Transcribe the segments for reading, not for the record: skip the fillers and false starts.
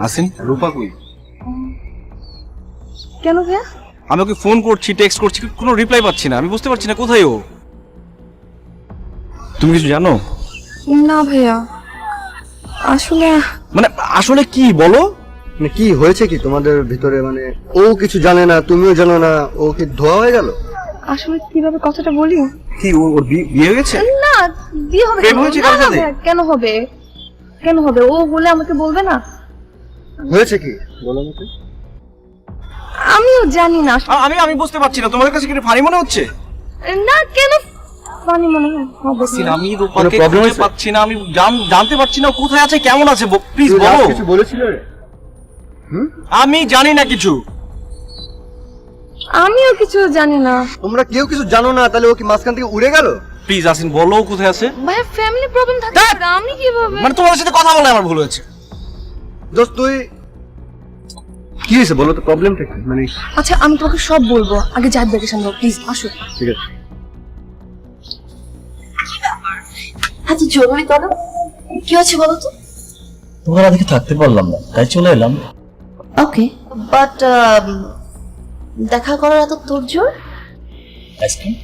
আসিন রূপা কই? কেন ভাইয়া? আমি ওকে ফোন করছি, টেক্সট করছি, কোনো রিপ্লাই পাচ্ছি না। আমি বুঝতে পারছি না কোথায় ও। তুমি কিছু জানো? না ভাইয়া, আসলে মানে আসলে কি বলো? মানে কি হয়েছে কি তোমাদের ভিতরে? মানে ও কিছু জানে না, তুমিও জানো না, ও কি ধোয়া হয়ে গেল? আসলে কিভাবে কথাটা বলি? কি ওর বিয়ে হয়ে গেছে? না, বিয়ে হবে প্রেম কেন? হয়েছে না, কারোর না সাথে? ভাইয়া, কেন হবে? কেন হবে? ও বলে আমাকে বলবে না? হয়েছে কি বলো আমাকে। আমিও জানি না। আমি বুঝতে পারছি না, তোমাদের কাছে কি ফানি মনে হচ্ছে? না, কেন ফানি মনে হবে? আসিন, আমি কোনো রূপাকে problem খুঁজে হয়েছে? পাচ্ছি না। আমি জানতে পারছি না ও কোথায় আছে, কেমন আছে। প্লিজ তুই বলো। last কিছু বলেছিলে রে? আমি জানি না কিছু। আমিও কিছু জানি না তোমরা কেউ কিছু জানো না, তাহলে ও কি মাঝখান থেকে উড়ে গেল? প্লিজ আসিন, বলো ও কোথায় আছে। ভাইয়া, ফ্যামিলি প্রবলেম থাকতে পারে, আমি কিভাবে? মানে তোমাদের সাথে কথা বলে আমার ভুল হয়েছে। দোস্ত তুই কি হয়েছে বলো তো, প্রবলেমটা কি? মানে আচ্ছা, আমি তোমাকে সব বলবো, আগে যাই দেখে সামনে, প্লিজ আসো। ঠিক আছে, আচ্ছা জরুরি কথা কি হচ্ছে বলো তো? তোমার আজকে থাকতে পারলাম না, তাই চলে এলাম। ওকে, বাট দেখা করার এত তোর জোর? আইসক্রিম?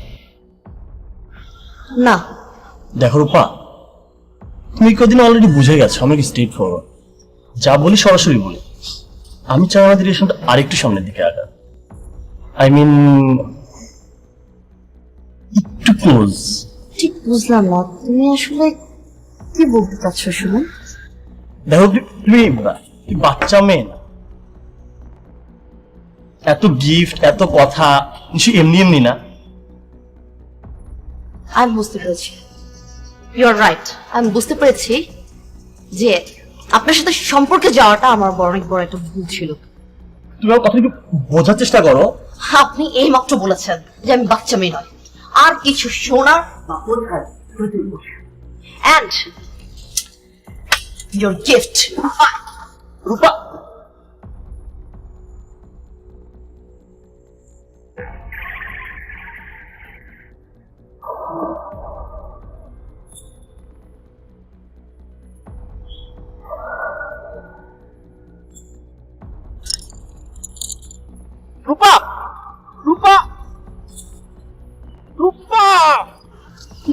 না। দেখো রূপা, তুমি কদিন অলরেডি বুঝে গেছো আমি কি স্ট্রেট ফরওয়ার্ড, যা বলি সরাসরি বলি। আমি চাই আমাদের রিলেশনটা আরেকটু সামনের দিকে আগা। আই মিন একটু ক্লোজ। ঠিক বুঝলাম না, তুমি আসলে কি বলতে চাচ্ছ শুনো? দেখো তুমি বাচ্চা মেয়ে না, এত গিফট এত কথা নিশ্চয়ই এমনি এমনি না। আমি বুঝতে পেরেছি, ইউ আর রাইট। আমি বুঝতে পেরেছি যে আপনার সাথে সম্পর্কে যাওয়াটা আমার অনেক বড় একটা ভুল ছিল। তুমি আমার কথা একটু বোঝার চেষ্টা করো। আপনি এই মাত্র বলেছেন যে আমি বাচ্চা মেয়ে নয়, আর কিছু শোনার বা বোঝার অ্যান্ড ইয়োর গিফট। রূপা, রূপা, রূপা, রূপা।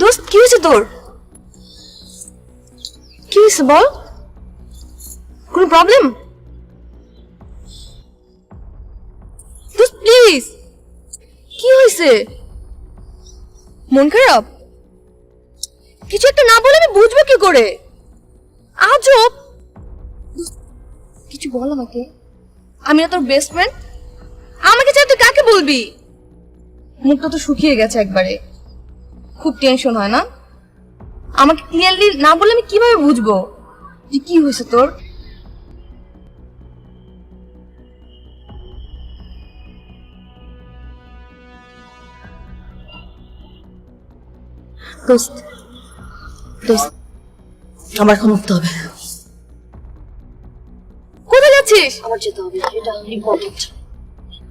দোস্ত, কি হয়েছে তোর? কি হয়েছে বল? কোনো প্রবলেম? দোস্ত প্লিজ, কি হয়েছে? মন খারাপ? কিছু একটা না বলে আমি বুঝবো কি করে? আজব। দোস্ত, কিছু বল আমাকে। আমি না তোর বেস্ট ফ্রেন্ড? আমাকে চাই তুই কাকে বলবি? মুখটা তো শুকিয়ে গেছে একবারে, খুব টেনশন হয় না? আমাকে ক্লিয়ারলি না বলে আমি কিভাবে বুঝবো যে কি হয়েছে তোর? দোস্ত, দোস্ত, আমার এখন উঠতে হবে। কোথায় যাচ্ছিস? আমার যেতে হবে, এটা ইম্পর্টেন্ট।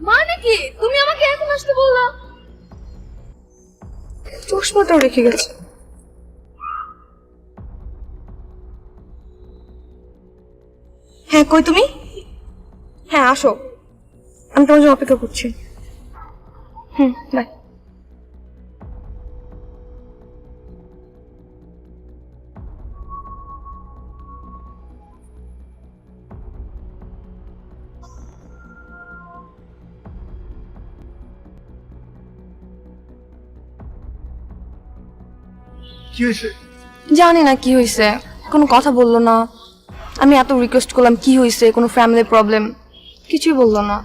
মানে কি তুমি আমাকে এখন আসতে বললা? চশমাটাও রেখে গেছে। হ্যাঁ, কই তুমি? হ্যাঁ আসো, আমি তোমার জন্য অপেক্ষা করছি। বাই। কি হয়েছে? জানি না কি হয়েছে, কোনো কথা বললো না। আমি এত রিকোয়েস্ট করলাম কি হয়েছে, কোনো ফ্যামিলি প্রবলেম, কিছুই বললো না।